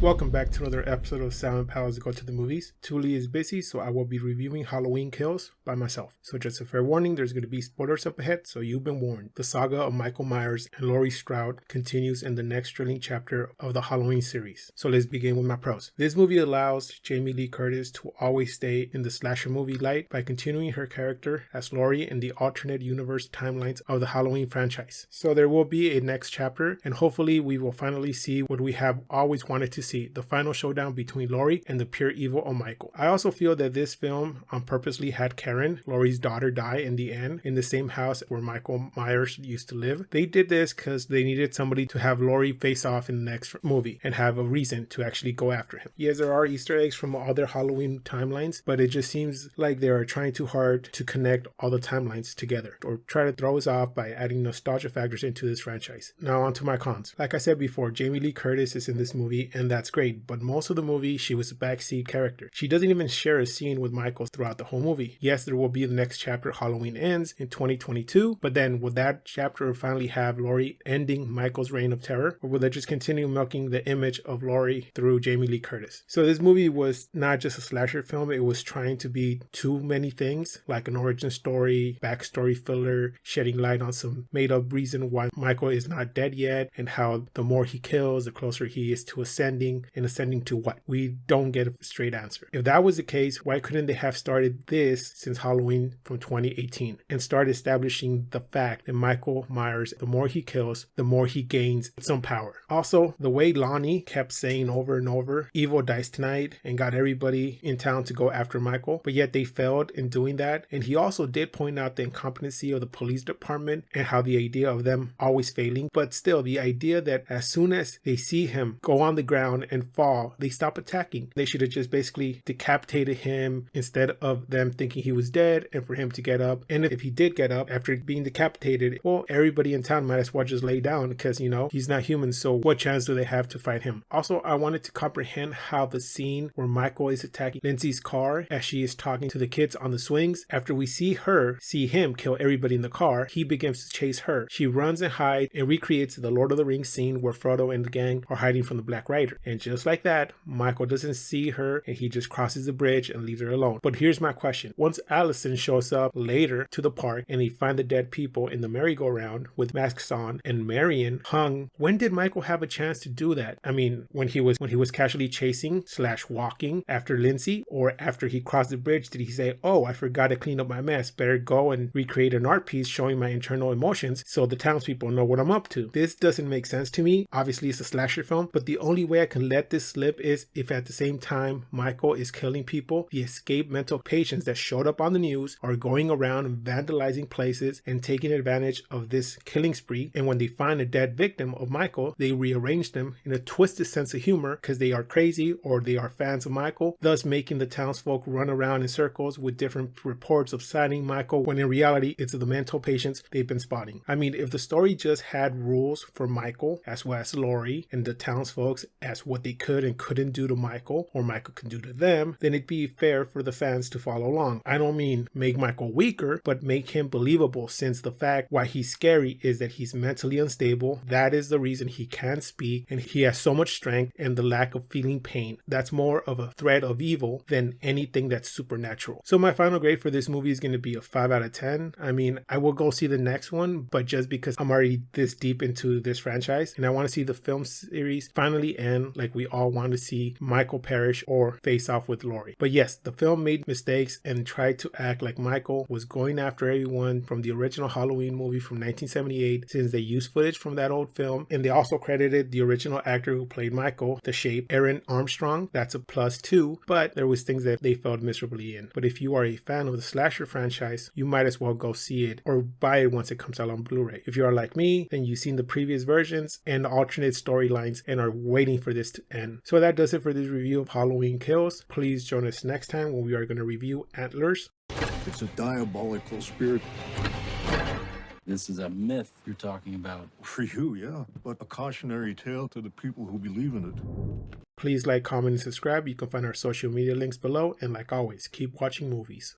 Welcome back to another episode of Silent Pals Go to the Movies. Touly is busy, so I will be reviewing Halloween Kills by myself. So just a fair warning, there's going to be spoilers up ahead, so you've been warned. The saga of Michael Myers and Laurie Strode continues in the next thrilling chapter of the Halloween series. So let's begin with my pros. This movie allows Jamie Lee Curtis to always stay in the slasher movie light by continuing her character as Laurie in the alternate universe timelines of the Halloween franchise. So there will be a next chapter, and hopefully we will finally see what we have always wanted to see, the final showdown between Laurie and the pure evil of Michael. I also feel that this film purposely had Karen, Laurie's daughter, die in the end in the same house where Michael Myers used to live. They did this because they needed somebody to have Laurie face off in the next movie and have a reason to actually go after him. Yes, there are Easter eggs from other Halloween timelines, but it just seems like they are trying too hard to connect all the timelines together or try to throw us off by adding nostalgia factors into this franchise. Now on to my cons. Like I said before, Jamie Lee Curtis is in this movie, and that's great, but most of the movie she was a backseat character. She doesn't even share a scene with Michael throughout the whole movie. Yes, there will be the next chapter, Halloween Ends, in 2022, but then will that chapter finally have Laurie ending Michael's reign of terror, or will they just continue milking the image of Laurie through Jamie Lee Curtis? So this movie was not just a slasher film, it was trying to be too many things, like an origin story, backstory filler, shedding light on some made up reason why Michael is not dead yet, and how the more he kills, the closer he is to ascending, and ascending to what? We don't get a straight answer. If that was the case, why couldn't they have started this since Halloween from 2018 and start establishing the fact that Michael Myers, the more he kills, the more he gains some power. Also, the way Lonnie kept saying over and over, evil dies tonight, and got everybody in town to go after Michael, but yet they failed in doing that. And he also did point out the incompetency of the police department and how the idea of them always failing, but still the idea that as soon as they see him go on the ground and fall, they stop attacking. They should have just basically decapitated him instead of them thinking he was dead and for him to get up. And if he did get up after being decapitated, well, everybody in town might as well just lay down because, you know, he's not human, so what chance do they have to fight him? Also, I wanted to comprehend how the scene where Michael is attacking Lindsay's car as she is talking to the kids on the swings, after we see him kill everybody in the car, he begins to chase her. She runs and hides and recreates the Lord of the Rings scene where Frodo and the gang are hiding from the Black Rider. And just like that, Michael doesn't see her and he just crosses the bridge and leaves her alone. But here's my question. Once Allison shows up later to the park and they find the dead people in the merry-go-round with masks on and Marion hung, when did Michael have a chance to do that? I mean, when he was casually chasing / walking after Lindsay, or after he crossed the bridge, did he say, oh, I forgot to clean up my mess, better go and recreate an art piece showing my internal emotions so the townspeople know what I'm up to? This doesn't make sense to me. Obviously it's a slasher film, but the only way I can let this slip is if at the same time Michael is killing people, the escaped mental patients that showed up on the news are going around vandalizing places and taking advantage of this killing spree, and when they find a dead victim of Michael, they rearrange them in a twisted sense of humor because they are crazy or they are fans of Michael, thus making the townsfolk run around in circles with different reports of sighting Michael when in reality it's the mental patients they've been spotting. I mean, if the story just had rules for Michael as well as Laurie and the townsfolk as what they could and couldn't do to Michael or Michael can do to them, then it'd be fair for the fans to follow along. I don't mean make Michael weaker, but make him believable, since the fact why he's scary is that he's mentally unstable. That is the reason he can't speak and he has so much strength, and the lack of feeling pain. That's more of a threat of evil than anything that's supernatural. So my final grade for this movie is going to be a 5 out of 10. I mean, I will go see the next one, but just because I'm already this deep into this franchise and I want to see the film series finally end like we all want to see Michael perish or face off with Laurie. But yes, the film made mistakes and tried to act like Michael was going after everyone from the original Halloween movie from 1978, since they used footage from that old film, and they also credited the original actor who played Michael, the Shape, Aaron Armstrong. That's a plus too, but there was things that they failed miserably in. But if you are a fan of the slasher franchise, you might as well go see it or buy it once it comes out on Blu-ray. If you are like me, then you've seen the previous versions and the alternate storylines and are waiting for this to end. So that does it for this review of Halloween Kills. Please join us next time when we are going to review Antlers. It's a diabolical spirit. This is a myth you're talking about. For you, yeah, but a cautionary tale to the people who believe in it. Please like, comment, and subscribe. You can find our social media links below, and like always, keep watching movies.